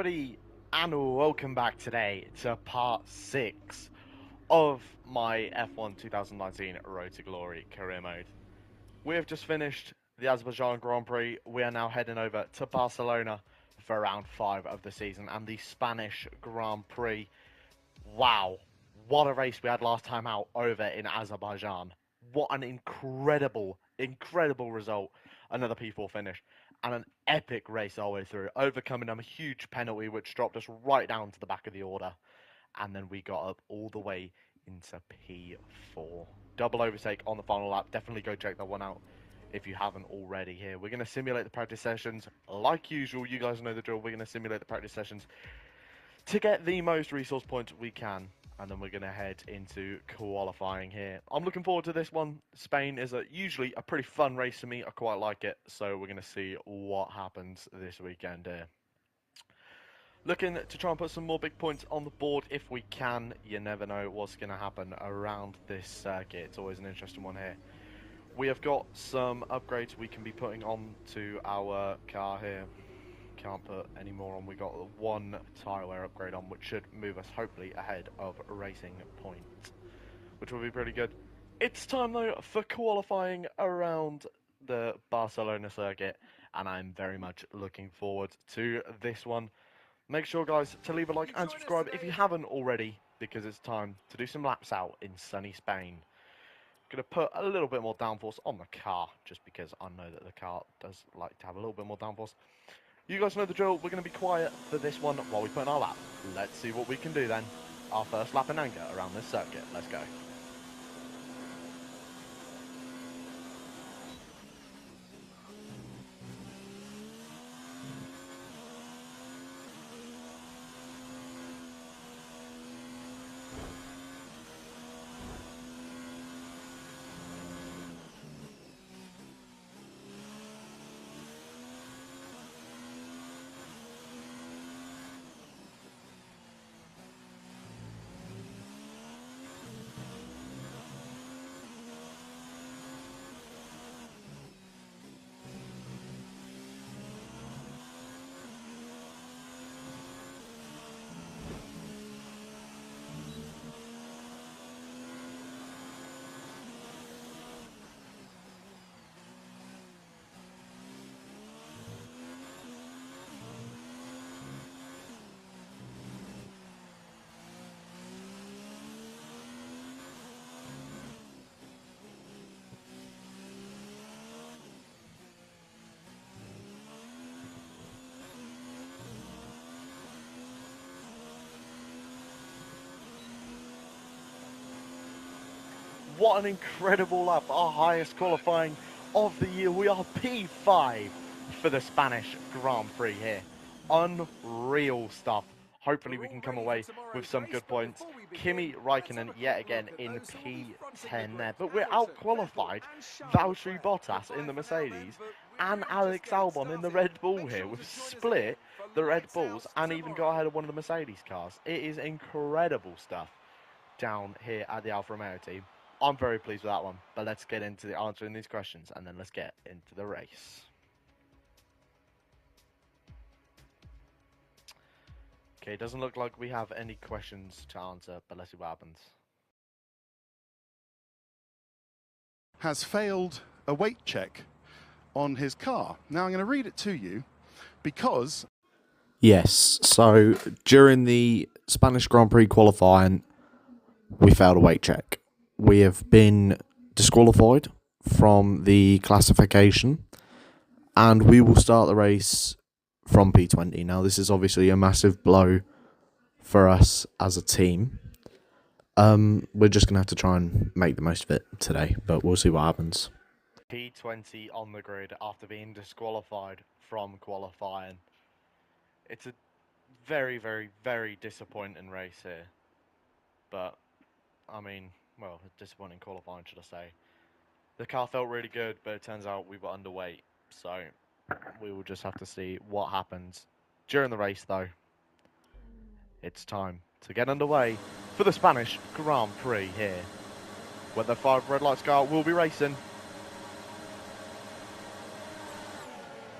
everybody, and welcome back today to part 6 of my F1 2019 Road to Glory career mode. We have just finished the Azerbaijan Grand Prix. We are now heading over to Barcelona for round 5 of the season and the Spanish Grand Prix. Wow, what a race we had last time out over in Azerbaijan. What an incredible result. Another P4 finish and an epic race all the way through, overcoming a huge penalty which dropped us right down to the back of the order. And then we got up all the way into P4. Double overtake on the final lap. Definitely go check that one out if you haven't already here. We're going to simulate the practice sessions. Like usual, you guys know the drill. We're going to simulate the practice sessions to get the most resource points we can, and then we're going to head into qualifying here. I'm looking forward to this one. Spain is usually a pretty fun race to me. I quite like it, so we're going to see what happens this weekend here. Looking to try and put some more big points on the board if we can. You never know what's going to happen around this circuit. It's always an interesting one here. We have got some upgrades we can be putting on to our car here. Can't put any more on. We got one tyre wear upgrade on, which should move us hopefully ahead of Racing Point, which will be pretty good. It's time though for qualifying around the Barcelona circuit, and I'm very much looking forward to this one. Make sure, guys, to leave a like and subscribe if you haven't already, because it's time to do some laps out in sunny Spain. Going to put a little bit more downforce on the car, just because I know that the car does like to have a little bit more downforce. You guys know the drill. We're going to be quiet for this one while we put in our lap. Let's see what we can do then. Our first lap in anger around this circuit. Let's go. What an incredible lap, our highest qualifying of the year. We are P5 for the Spanish Grand Prix here. Unreal stuff. Hopefully we can come away with some good points. Kimi Raikkonen yet again in P10 there, but we're out-qualified Valtteri Bottas in the Mercedes and Alex Albon in the Red Bull here. We've split the Red Bulls and even got ahead of one of the Mercedes cars. It is incredible stuff down here at the Alfa Romeo team. I'm very pleased with that one, but let's get into the answering these questions and then let's get into the race. Okay, it doesn't look like we have any questions to answer, but let's see what happens. Has failed a weight check on his car. Now I'm going to read it to you because... Yes, so during the Spanish Grand Prix qualifying, we failed a weight check. We have been disqualified from the classification and we will start the race from P20. Now, this is obviously a massive blow for us as a team. We're just going to have to try and make the most of it today, but we'll see what happens. P20 on the grid after being disqualified from qualifying. It's a very disappointing race here. But, I mean, well, disappointing qualifying, should I say. The car felt really good, but it turns out we were underweight. So, we will just have to see what happens during the race, though. It's time to get underway for the Spanish Grand Prix here. Where the 5 red lights go out, we'll be racing.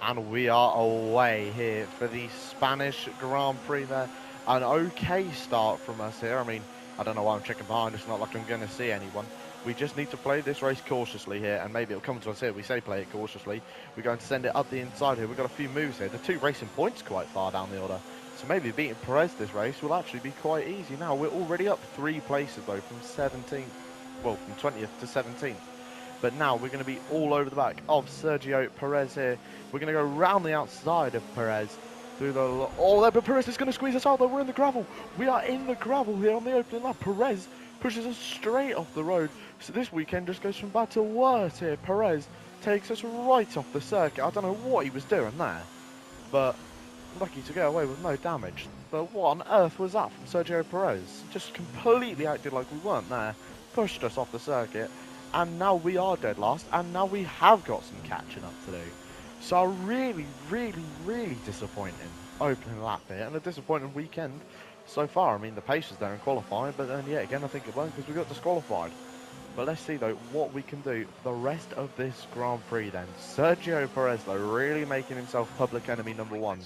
And we are away here for the Spanish Grand Prix there. An okay start from us here. I mean, I don't know why I'm checking behind. It's not like I'm going to see anyone. We just need to play this race cautiously here, and maybe it'll come to us here. We say play it cautiously. We're going to send it up the inside here. We've got a few moves here. The 2 racing points quite far down the order. So maybe beating Perez this race will actually be quite easy. Now, we're already up 3 places, though, from 17th. Well, from 20th to 17th. But now we're going to be all over the back of Sergio Perez here. We're going to go round the outside of Perez. Through the... Oh, there, but Perez is going to squeeze us out, though. We're in the gravel. We are in the gravel here on the opening lap. Perez pushes us straight off the road. So this weekend just goes from bad to worse here. Perez takes us right off the circuit. I don't know what he was doing there. But lucky to get away with no damage. But what on earth was that from Sergio Perez? Just completely acted like we weren't there. Pushed us off the circuit. And now we are dead last, and now we have got some catching up to do. So really, really, really disappointing opening lap here, and a disappointing weekend so far. I mean, the pace was there in qualifying, but then yet again I think it won't because we got disqualified. But let's see though what we can do for the rest of this Grand Prix then. Sergio Perez though really making himself public enemy number 1.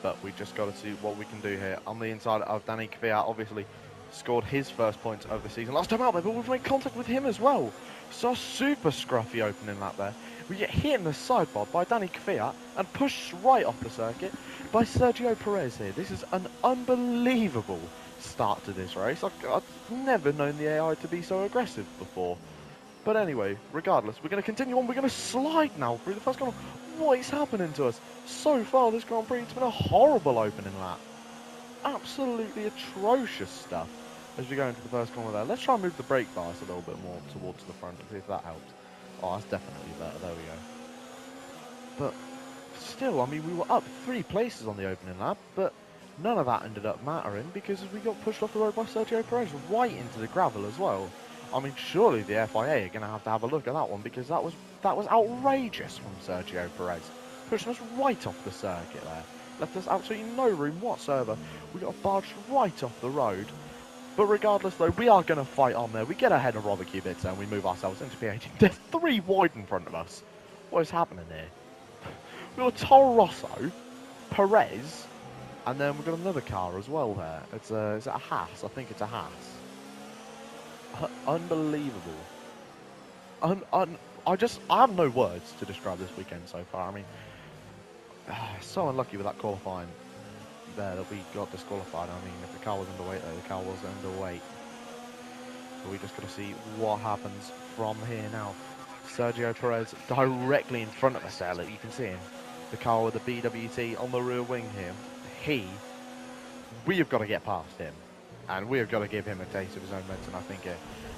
But we just got to see what we can do here. On the inside of Danny Kvyat, obviously scored his first points of the season last time out there, but we've made contact with him as well. So super scruffy opening lap there. We get hit in the sidebar by Danny Kvyat and pushed right off the circuit by Sergio Perez here. This is an unbelievable start to this race. I've never known the AI to be so aggressive before. But anyway, regardless, we're going to continue on. We're going to slide now through the first corner. What is happening to us? So far this Grand Prix, it's been a horrible opening lap. Absolutely atrocious stuff as we go into the first corner there. Let's try and move the brake bars a little bit more towards the front and see if that helps. Oh, that's definitely better. There we go. But still, I mean, we were up 3 places on the opening lap, but none of that ended up mattering because we got pushed off the road by Sergio Perez right into the gravel as well. I mean, surely the FIA are going to have a look at that one because that was outrageous from Sergio Perez. Pushing us right off the circuit there. Left us absolutely no room whatsoever. We got barged right off the road. But regardless though, we are going to fight on there. We get ahead of Robert Kubica and we move ourselves into P18. There's 3 wide in front of us. What is happening here? We've got Toro Rosso, Perez, and then we've got another car as well there. Is it a Haas? I think it's a Haas. Unbelievable. I have no words to describe this weekend so far. I mean, so unlucky with that qualifying there that we got disqualified. I mean, if the car was underweight though, the car was underweight. But we just got to see what happens from here now. Sergio Perez directly in front of us there, look, you can see him. The car with the BWT on the rear wing here. We have got to get past him. And we have got to give him a taste of his own medicine, I think.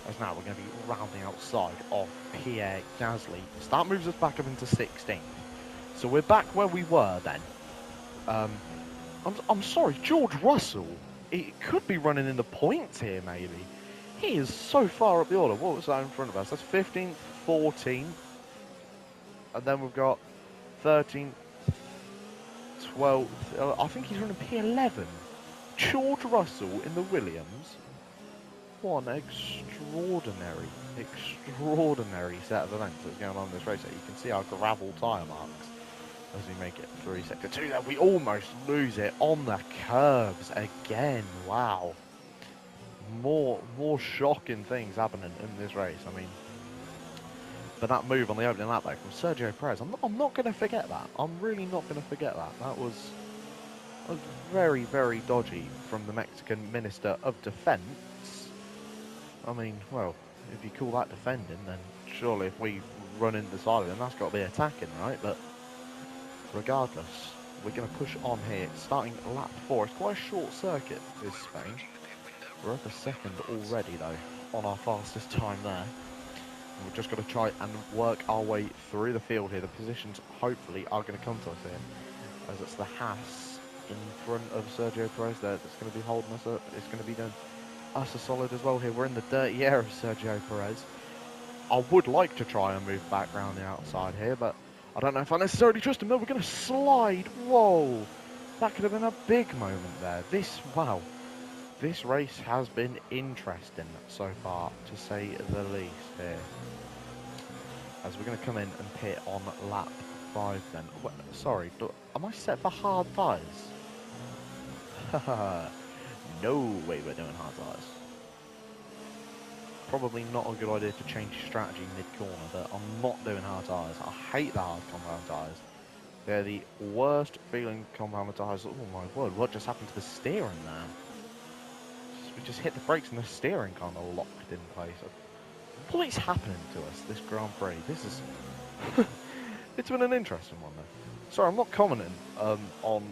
As now we're going to be rounding outside of Pierre Gasly. So that moves us back up into 16th. So we're back where we were then. I'm sorry, George Russell. It could be running in the points here, maybe. He is so far up the order. What was that in front of us? That's 15th, 14th. And then we've got 13th, 12th. I think he's running P11. George Russell in the Williams. What an extraordinary set of events that's going on in this race. You can see our gravel tyre marks as we make it through sector 2 there. We almost lose it on the curbs again. Wow. More shocking things happening in this race. I mean, but that move on the opening lap though from Sergio Perez, I'm not going to forget that. I'm really not going to forget that. That was very, very dodgy from the Mexican Minister of Defense. I mean, well, if you call that defending, then surely if we run into the side of them, that's got to be attacking, right? But regardless, we're going to push on here. Starting lap 4. It's quite a short circuit, is Spain. We're up a second already, though, on our fastest time there. And we've just got to try and work our way through the field here. The positions, hopefully, are going to come to us here. As it's the Haas in front of Sergio Perez there that's going to be holding us up. It's going to be done us a solid as well here. We're in the dirty air of Sergio Perez. I would like to try and move back round the outside here, but I don't know if I necessarily trust him. No, we're going to slide. Whoa. That could have been a big moment there. Wow. This race has been interesting so far, to say the least here. As we're going to come in and pit on lap 5 then. Sorry, am I set for hard tyres? Haha, no way we're doing hard tyres. Probably not a good idea to change strategy mid-corner, but I'm not doing hard tyres. I hate the hard compound tyres. They're the worst feeling compound tyres. Oh my word, what just happened to the steering there? We just hit the brakes and the steering kind of locked in place. What is happening to us this Grand Prix? This is... It's been an interesting one though. Sorry, I'm not commenting on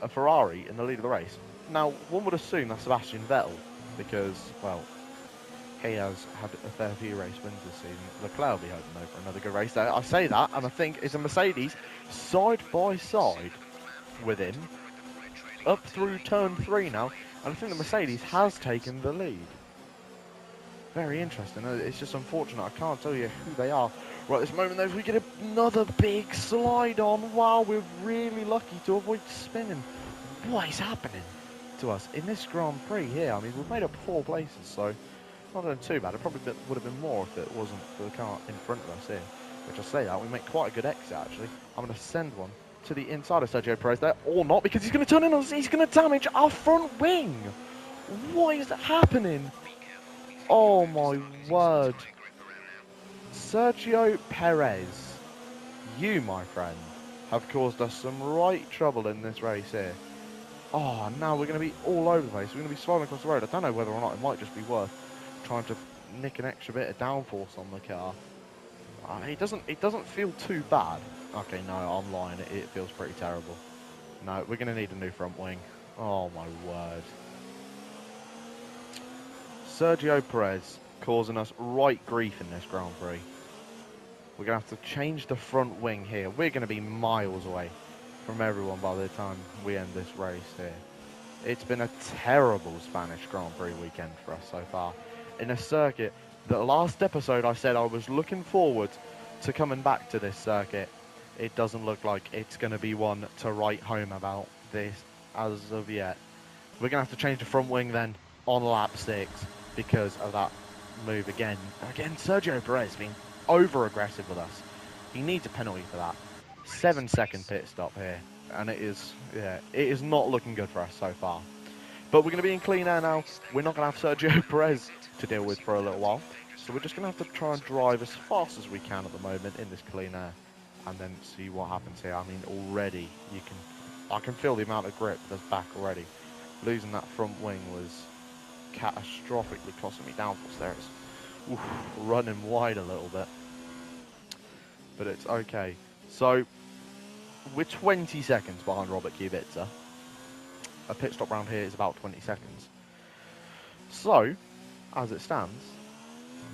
a Ferrari in the lead of the race. Now, one would assume that's Sebastian Vettel because, well, he has had a fair few race wins this season. Leclerc will be hoping though for another good race there. I say that, and I think it's a Mercedes side by side with him up through turn 3 now, and I think the Mercedes has taken the lead. Very interesting. It's just unfortunate. I can't tell you who they are right this moment though. If we get another big slide on, wow, we're really lucky to avoid spinning. What is happening to us in this Grand Prix here? I mean, we've made up 4 places, so not doing too bad. It probably would have been more if it wasn't for the car in front of us here. Which I say that, we make quite a good exit actually. I'm going to send one to the inside of Sergio Perez there, or not, because he's going to turn in on us. He's going to damage our front wing. What is happening? Oh my word. Sergio Perez, you, my friend, have caused us some right trouble in this race here. Oh, now we're going to be all over the place. We're going to be sliding across the road. I don't know whether or not it might just be worth trying to nick an extra bit of downforce on the car. It doesn't feel too bad. Okay, no, I'm lying. It feels pretty terrible. No, we're going to need a new front wing. Oh my word. Sergio Perez causing us right grief in this Grand Prix. We're going to have to change the front wing here. We're going to be miles away from everyone by the time we end this race here. It's been a terrible Spanish Grand Prix weekend for us so far. In a circuit, the last episode I said I was looking forward to coming back to this circuit. It doesn't look like it's going to be one to write home about this as of yet. We're going to have to change the front wing then on lap 6 because of that move again. Again, Sergio Perez being over-aggressive with us. He needs a penalty for that. 7-second pit stop here. And it is not looking good for us so far. But we're going to be in clean air now. We're not going to have Sergio Perez to deal with for a little while. So we're just going to have to try and drive as fast as we can at the moment in this clean air. And then see what happens here. I mean, already I can feel the amount of grip that's back already. Losing that front wing was catastrophically costing me downforce there. It's running wide a little bit. But it's okay. So, we're 20 seconds behind Robert Kubica. A pit stop round here is about 20 seconds. So, as it stands,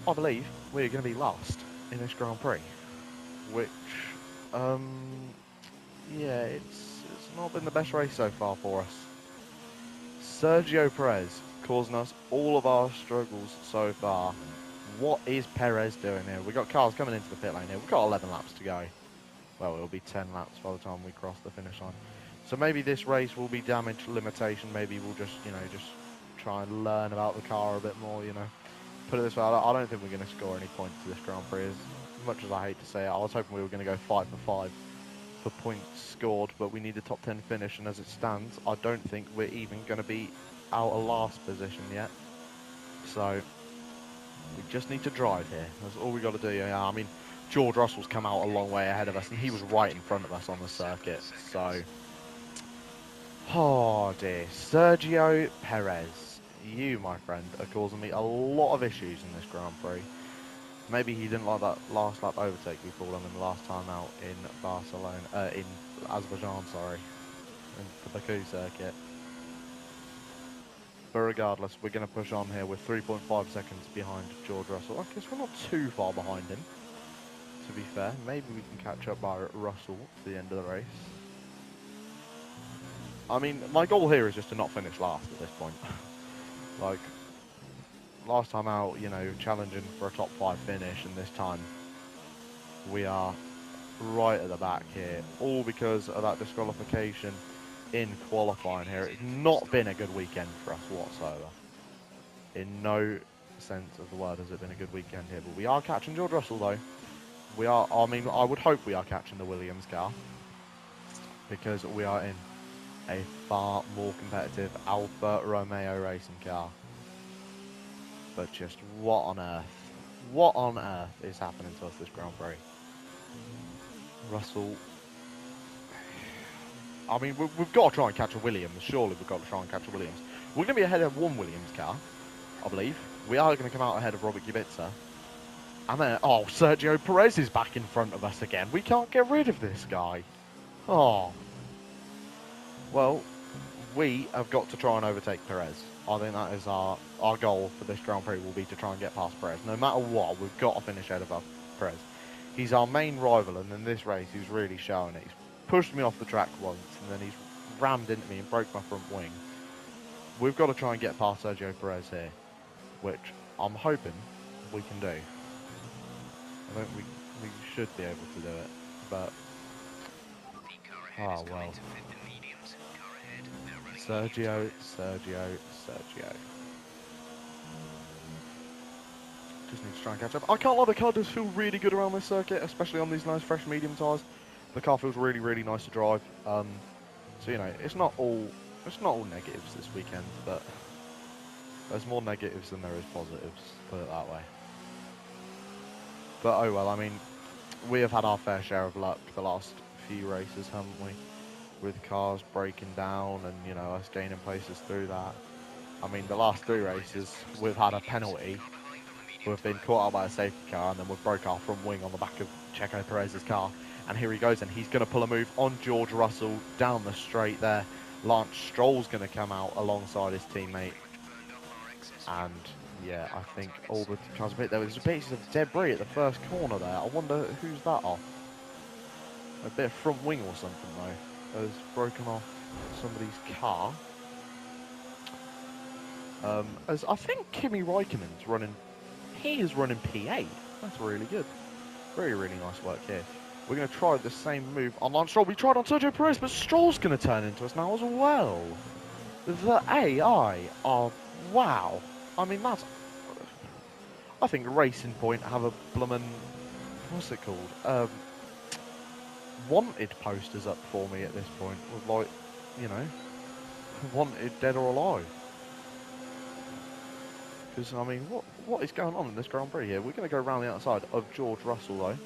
I believe we're going to be last in this Grand Prix. Which, yeah, it's not been the best race so far for us. Sergio Perez causing us all of our struggles so far. What is Perez doing here? We've got cars coming into the pit lane here. We've got 11 laps to go. Well, it'll be 10 laps by the time we cross the finish line. So maybe this race will be damage limitation. Maybe we'll just, just try and learn about the car a bit more, Put it this way, I don't think we're going to score any points to this Grand Prix. As much as I hate to say it, I was hoping we were going to go 5 for 5 for points scored, but we need a top 10 finish, and as it stands, I don't think we're even going to be out of last position yet. So, we just need to drive here. That's all we got to do. Yeah, I mean, George Russell's come out a long way ahead of us, and he was right in front of us on the circuit. So, oh dear. Sergio Perez, you, my friend, are causing me a lot of issues in this Grand Prix. Maybe he didn't like that last lap overtake we pulled on him the last time out in Barcelona, in Azerbaijan, sorry, in the Baku circuit. But regardless, we're going to push on here. We're 3.5 seconds behind George Russell. I guess we're not too far behind him, to be fair. Maybe we can catch up by Russell to the end of the race. I mean, my goal here is just to not finish last at this point. Like, last time out, challenging for a top 5 finish, and this time we are right at the back here, all because of that disqualification in qualifying here. It's not been a good weekend for us whatsoever. In no sense of the word has it been a good weekend here, but we are catching George Russell though. we are. I mean, I would hope we are catching the Williams car because we are in a far more competitive Alfa Romeo racing car. But just what on earth? What on earth is happening to us this Grand Prix? Russell. I mean, we've got to try and catch a Williams. Surely we've got to try and catch a Williams. We're going to be ahead of one Williams car, I believe. We are going to come out ahead of Robert Kubica. And then, oh, Sergio Perez is back in front of us again. We can't get rid of this guy. Oh. Well, we have got to try and overtake Perez. I think that is our goal for this Grand Prix will be to try and get past Perez. No matter what, we've got to finish ahead of Perez. He's our main rival, and in this race, he's really showing it. He's pushed me off the track once, and then he's rammed into me and broke my front wing. We've got to try and get past Sergio Perez here, which I'm hoping we can do. I think we should be able to do it, but oh well. Sergio. Just need to try and catch up. I can't lie, the car does feel really good around this circuit, especially on these nice fresh medium tyres. The car feels really, really nice to drive. So you know, it's not all negatives this weekend, but there's more negatives than there is positives. Put it that way. But oh well. I mean, we have had our fair share of luck the last few races, haven't we? With cars breaking down and, you know, us gaining places through that. I mean, the last 3 races, we've had a penalty. We've been caught out by a safety car, and then we've broke our front wing on the back of Checo Perez's car. And here he goes, and he's going to pull a move on George Russell down the straight there. Lance Stroll's going to come out alongside his teammate. And, yeah, I think all the cars a bit. There was a piece of debris at the first corner there. I wonder who's that off. A bit of front wing or something, though, has broken off somebody's car. As I think Kimi Räikkönen's running. He is running P8. That's really good. Really, really nice work here. We're going to try the same move on Lance Stroll. We tried on Sergio Perez, but Stroll's going to turn into us now as well. The AI are... Wow. I mean, that's... I think Racing Point have a bloomin'... What's it called? Wanted posters up for me at this point. With, like, you know... Wanted, dead or alive. Because, I mean, what is going on in this Grand Prix here? We're going to go around the outside of George Russell, though.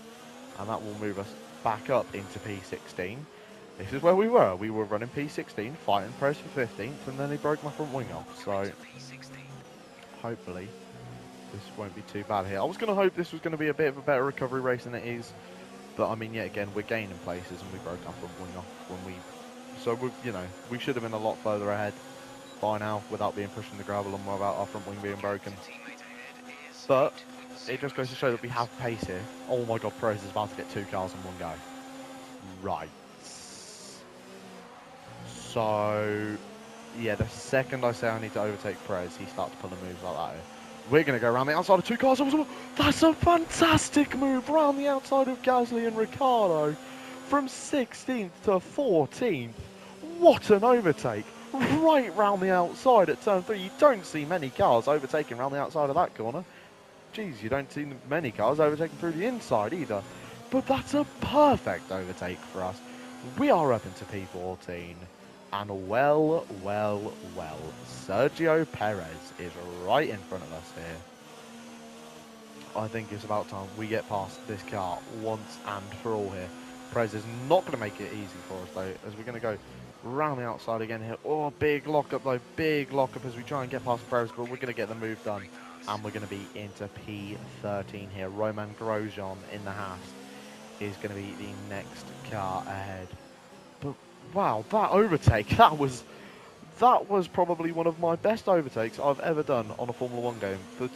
And that will move us back up into P16. This is where we were. We were running P16, fighting Perez for 15th, and then he broke my front wing off. So, hopefully, this won't be too bad here. I was going to hope this was going to be a bit of a better recovery race than it is. But, I mean, yet again, we're gaining places, and we broke our front wing off when we... So, you know, we should have been a lot further ahead by now without being pushed in the gravel and without our front wing being broken. But it just goes to show that we have pace here. Oh my god, Perez is about to get 2 cars in one go. Right. So, yeah, the second I say I need to overtake Perez, he starts pulling moves like that. We're going to go around the outside of 2 cars. That's a fantastic move around the outside of Gasly and Ricciardo. From 16th to 14th. What an overtake. Right round the outside at turn 3. You don't see many cars overtaking around the outside of that corner. Jeez, you don't see many cars overtaking through the inside either. But that's a perfect overtake for us. We are up into P14. And well, Sergio Perez is right in front of us here. I think it's about time we get past this car once and for all here. Perez is not going to make it easy for us though, as we're going to go round the outside again here. Oh, big lockup though, big lockup as we try and get past Perez, but we're going to get the move done. And we're going to be into P13 here. Romain Grosjean in the Haas is going to be the next car ahead. But wow, that overtake, that was probably one of my best overtakes I've ever done on a Formula 1 game. For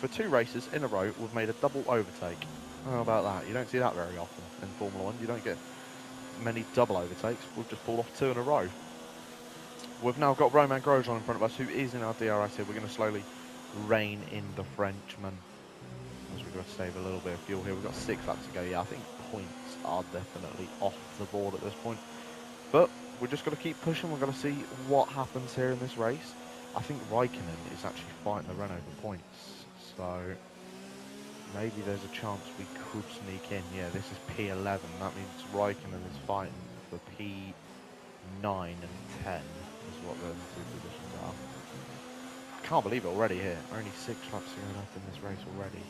two races in a row, we've made a double overtake. How about that? You don't see that very often in Formula 1. You don't get many double overtakes. We've just pulled off 2 in a row. We've now got Romain Grosjean in front of us, who is in our DRS here. We're going to slowly rein in the Frenchman, as we've got to save a little bit of fuel here. We've got 6 laps to go. Yeah, I think points are definitely off the board at this point. But we're just got to keep pushing. We're going to see what happens here in this race. I think Räikkönen is actually fighting the Renault for points. So, maybe there's a chance we could sneak in. Yeah, this is P11. That means Raikkonen is fighting for P9 and 10 is what the two positions are. I can't believe it already here. Only 6 laps to go left in this race already.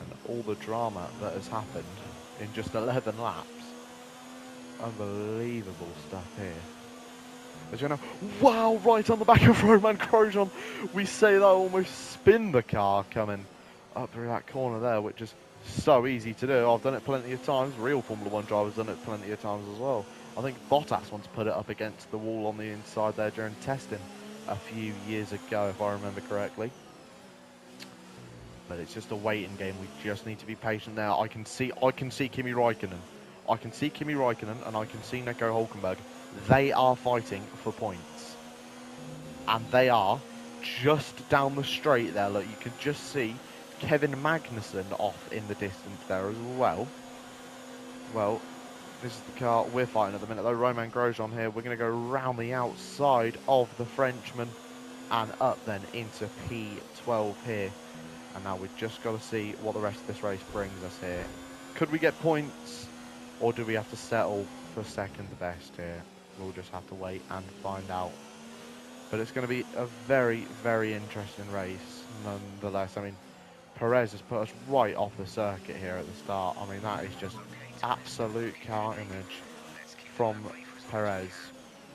And all the drama that has happened in just 11 laps. Unbelievable stuff here. As you know, wow, right on the back of Romain Grosjean. We say that almost spin the car coming up through that corner there, which is so easy to do. I've done it plenty of times. Real Formula 1 drivers done it plenty of times as well. I think Bottas once put it up against the wall on the inside there during testing a few years ago, if I remember correctly. But it's just a waiting game. We just need to be patient now. I can see Kimi Raikkonen. I can see Kimi Raikkonen and I can see Nico Hülkenberg. They are fighting for points. And they are just down the straight there. Look, you can just see Kevin Magnussen off in the distance there as well. Well, this is the car we're fighting at the minute though. Romain Grosjean here. We're going to go round the outside of the Frenchman and up then into P12 here. And now we've just got to see what the rest of this race brings us here. Could we get points, or do we have to settle for second best here? We'll just have to wait and find out. But it's going to be a very, very interesting race nonetheless. I mean, Perez has put us right off the circuit here at the start. I mean, that is just absolute car image from Perez.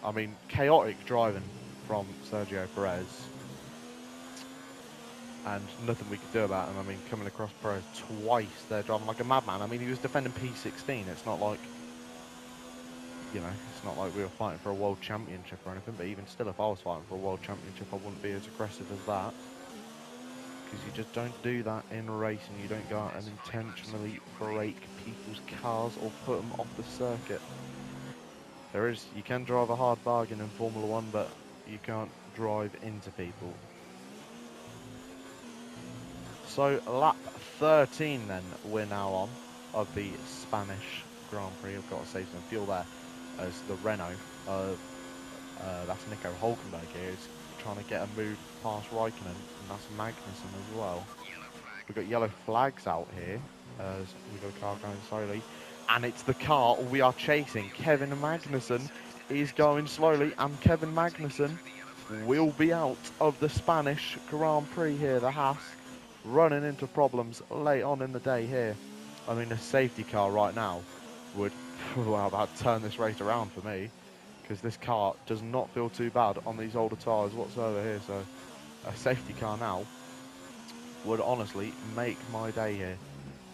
I mean, chaotic driving from Sergio Perez. And nothing we could do about him. I mean, coming across Perez twice there, driving like a madman. I mean, he was defending P16. It's not like, you know, it's not like we were fighting for a world championship or anything. But even still, if I was fighting for a world championship, I wouldn't be as aggressive as that. Because you just don't do that in racing. You don't go out and intentionally break people's cars or put them off the circuit. You can drive a hard bargain in Formula 1, but you can't drive into people. So lap 13 then we're now on of the Spanish Grand Prix. I've got to save some fuel there as the Renault of that's Nico Hülkenberg here is trying to get a move past Raikkonen, and that's Magnussen as well. We've got yellow flags out here as we've got a car going slowly, and it's the car we are chasing. Kevin Magnussen is going slowly, and Kevin Magnussen will be out of the Spanish Grand Prix here. The Haas running into problems late on in the day here. I mean, a safety car right now would about turn this race around for me, because this car does not feel too bad on these older tyres whatsoever here. So a safety car now would honestly make my day here.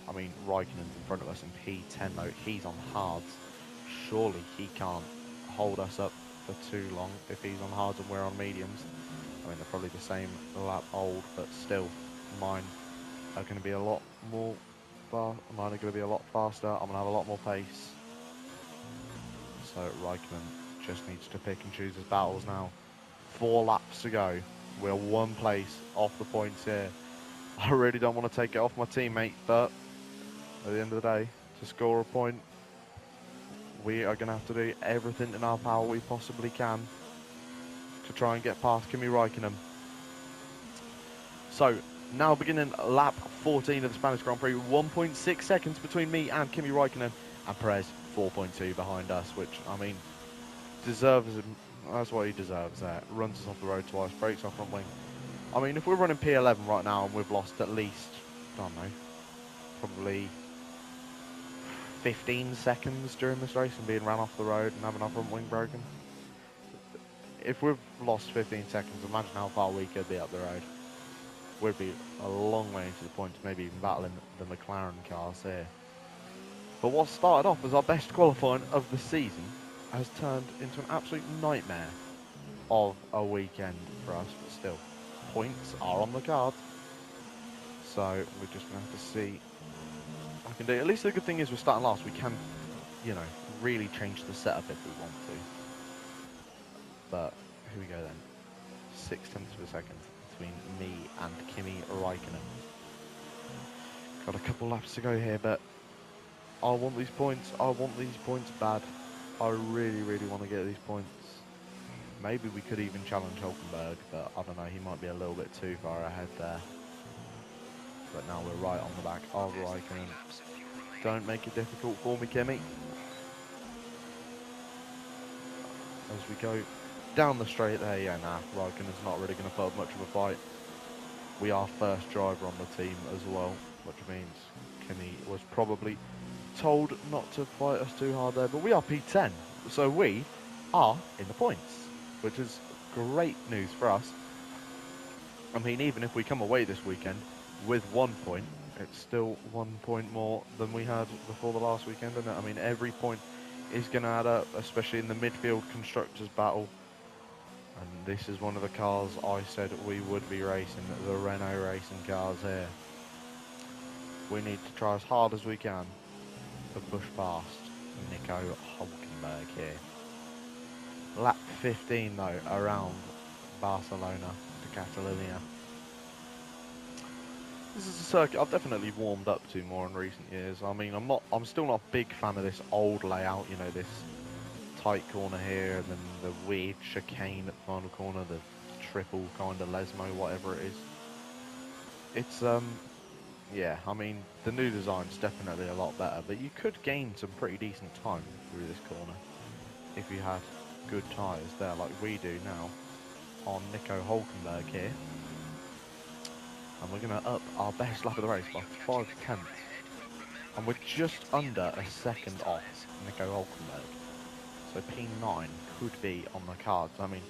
I mean, Raikkonen's in front of us in P10 though. He's on hards. Surely he can't hold us up for too long if he's on hards and we're on mediums. I mean, they're probably the same lap old, but still, mine are going to be a lot more mine are going to be a lot faster. I'm going to have a lot more pace. So Raikkonen just needs to pick and choose his battles now. 4 laps to go. We're 1 place off the points here. I really don't want to take it off my teammate, but at the end of the day, to score a point, we are going to have to do everything in our power we possibly can to try and get past Kimi Raikkonen. So, now beginning lap 14 of the Spanish Grand Prix, 1.6 seconds between me and Kimi Raikkonen, and Perez 4.2 behind us, which, I mean, deserves him. That's what he deserves there. Runs us off the road twice, breaks our front wing. I mean, if we're running P11 right now and we've lost at least, I don't know, probably 15 seconds during this race and being ran off the road and having our front wing broken. If we've lost 15 seconds, imagine how far we could be up the road. We'd be a long way into the points, maybe even battling the McLaren cars here. But what started off as our best qualifying of the season has turned into an absolute nightmare of a weekend for us, but still, points are on the card. So we're just going to have to see what I can do. At least the good thing is we're starting last. We can, you know, really change the setup if we want to. But here we go then. 0.6 of a second between me and Kimi Raikkonen. Got a couple laps to go here, but I want these points. I want these points bad. I really, really want to get these points. Maybe we could even challenge Hülkenberg, but I don't know. He might be a little bit too far ahead there. but now we're right on the back of Raikkonen. Don't make it difficult for me, Kimi. As we go down the straight there, yeah, nah, Raikkonen's not really going to put up much of a fight. We are first driver on the team as well, which means Kimi was probably told not to fight us too hard there, but we are P10, so we are in the points, which is great news for us. I mean, even if we come away this weekend with 1 point, it's still 1 point more than we had before the last weekend, isn't it? I mean, every point is going to add up, especially in the midfield constructors battle. And this is one of the cars I said we would be racing, the Renault racing cars here. We need to try as hard as we can to push past Nico Hulkenberg here. Lap 15 though, around Barcelona to Catalunya. This is a circuit I've definitely warmed up to more in recent years. I mean, I'm still not a big fan of this old layout, you know, this tight corner here and then the weird chicane at the final corner, the triple kind of Lesmo, whatever it is. It's yeah, I mean, the new design's definitely a lot better, but you could gain some pretty decent time through this corner if you had good tyres there like we do now on Nico Hulkenberg here. And we're going to up our best lap of the race by 5/10. And we're just under a second off Nico Hulkenberg. So P9 could be on the cards. I mean,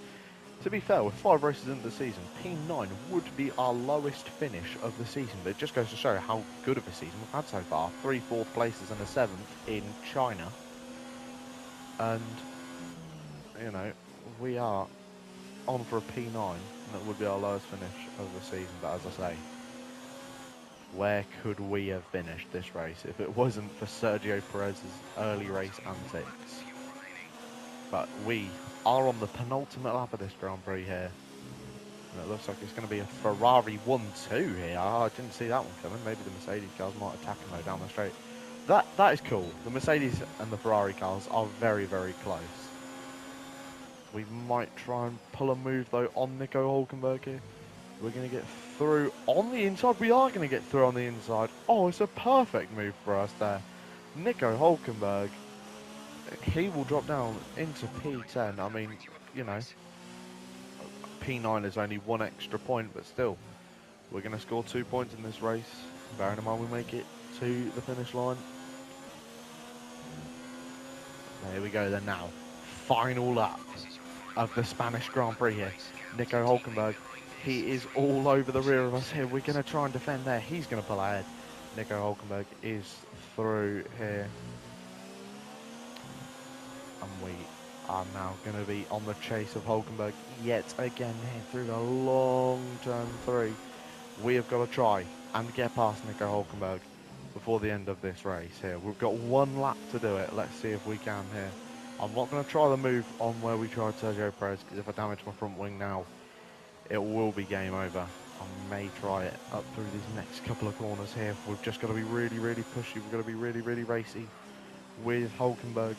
to be fair, with 5 races into the season, P9 would be our lowest finish of the season. But it just goes to show how good of a season we've had so far. 3 4th places and a 7th in China. And, you know, we are on for a P9. That would be our lowest finish of the season. But as I say, where could we have finished this race if it wasn't for Sergio Perez's early race antics? But we are on the penultimate lap of this Grand Prix here. And it looks like it's going to be a Ferrari 1-2 here. Oh, I didn't see that one coming. Maybe the Mercedes cars might attack him though down the straight. That is cool. The Mercedes and the Ferrari cars are very, very close. We might try and pull a move though on Nico Hulkenberg here. We're going to get through on the inside. We are going to get through on the inside. Oh, it's a perfect move for us there. Nico Hulkenberg, he will drop down into P10. I mean, you know, P9 is only 1 extra point, but still, we're going to score 2 points in this race. Bearing in mind we make it to the finish line. There we go then now. Final lap of the Spanish Grand Prix here. Nico Hulkenberg, he is all over the rear of us here. We're going to try and defend there. He's going to pull ahead. Nico Hulkenberg is through here. And we are now going to be on the chase of Hulkenberg yet again here through the long turn 3. We have got to try and get past Nico Hulkenberg before the end of this race here. We've got 1 lap to do it. Let's see if we can here. I'm not going to try the move on where we tried Sergio Perez, because if I damage my front wing now, it will be game over. I may try it up through these next couple of corners here. We've just got to be really, really pushy. We've got to be really, really racy with Hulkenberg.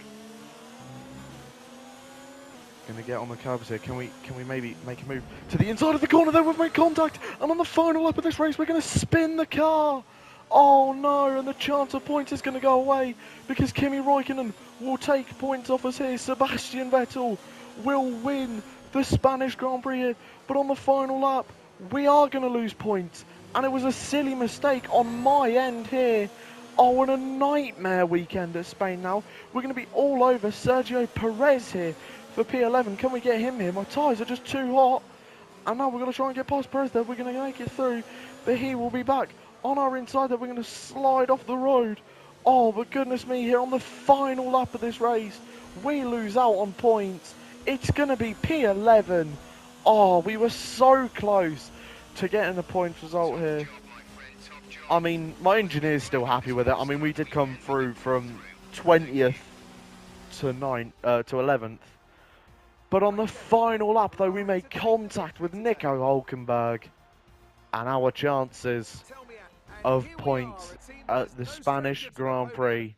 Going to get on the curbs here. Can we maybe make a move to the inside of the corner there? We've made contact, and on the final lap of this race, we're going to spin the car. Oh no, and the chance of points is going to go away because Kimi Raikkonen will take points off us here. Sebastian Vettel will win the Spanish Grand Prix here, but on the final lap, we are going to lose points, and it was a silly mistake on my end here. Oh, what a nightmare weekend at Spain now. We're going to be all over Sergio Perez here for P11. Can we get him here? My tyres are just too hot. And now we're going to try and get past Perez there. We're going to make it through, but he will be back on our inside there. We're going to slide off the road. Oh, but goodness me, here on the final lap of this race, we lose out on points. It's going to be P11. Oh, we were so close to getting a points result here. I mean, my engineer's still happy with it. I mean, we did come through from 20th to 11th. But on the final lap, though, we made contact with Nico Hulkenberg. And our chances of points at the Spanish Grand Prix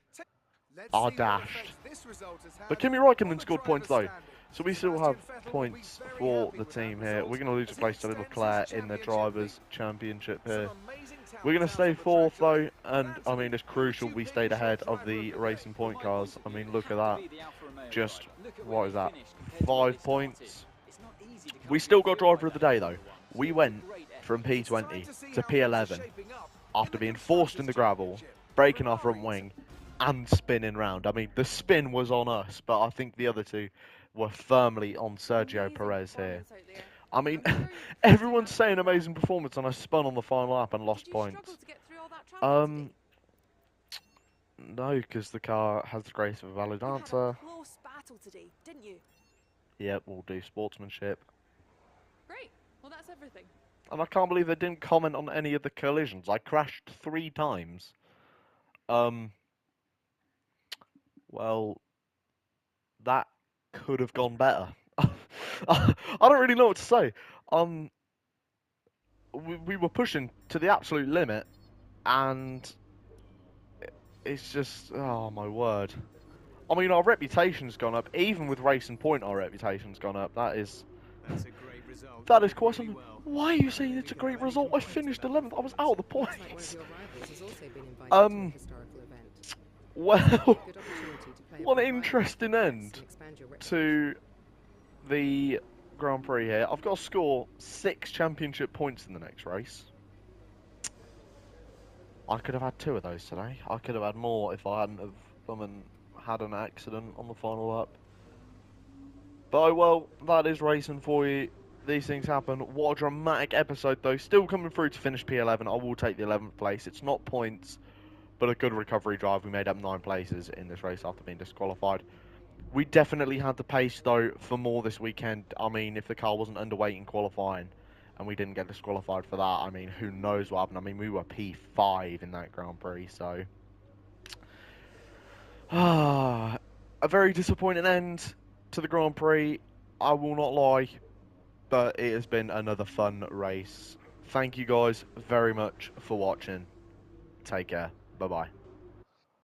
are dashed. But Kimi Raikkonen scored points, though. So we still have points for the team here. We're going to lose a place to Leclerc in the Drivers' Championship here. We're going to stay fourth though, and I mean it's crucial we stayed ahead of the Racing Point cars. I mean look at that, just what is that, 5 points. We still got driver of the day though. We went from P20 to P11 after being forced in the gravel, breaking our front wing, and spinning round. I mean the spin was on us, but I think the other two were firmly on Sergio Perez here. I mean, everyone's saying amazing performance, and I spun on the final lap and lost points. No, because the car has the grace of a valid answer. Yep, we'll do sportsmanship. Great. Well, that's everything. And I can't believe they didn't comment on any of the collisions. I crashed 3 times. Well, that could have gone better. I don't really know what to say. We were pushing to the absolute limit, and it's just, oh my word. I mean, our reputation's gone up. Even with Racing Point, our reputation's gone up. That is quite something. Why are you saying it's a great result? I finished 11th. I was out of the points. Well, what an interesting end to the Grand Prix here. I've got to score 6 championship points in the next race. I could have had 2 of those today. I could have had more if I hadn't have had an accident on the final lap. But oh well, that is racing for you. These things happen. What a dramatic episode though. Still coming through to finish P11. I will take the 11th place. It's not points, but a good recovery drive. We made up 9 places in this race after being disqualified. We definitely had the pace though for more this weekend. I mean, if the car wasn't underweight in qualifying and we didn't get disqualified for that, I mean, who knows what happened. I mean, we were P5 in that Grand Prix, so a very disappointing end to the Grand Prix, I will not lie, but it has been another fun race. Thank you guys very much for watching. Take care. Bye-bye.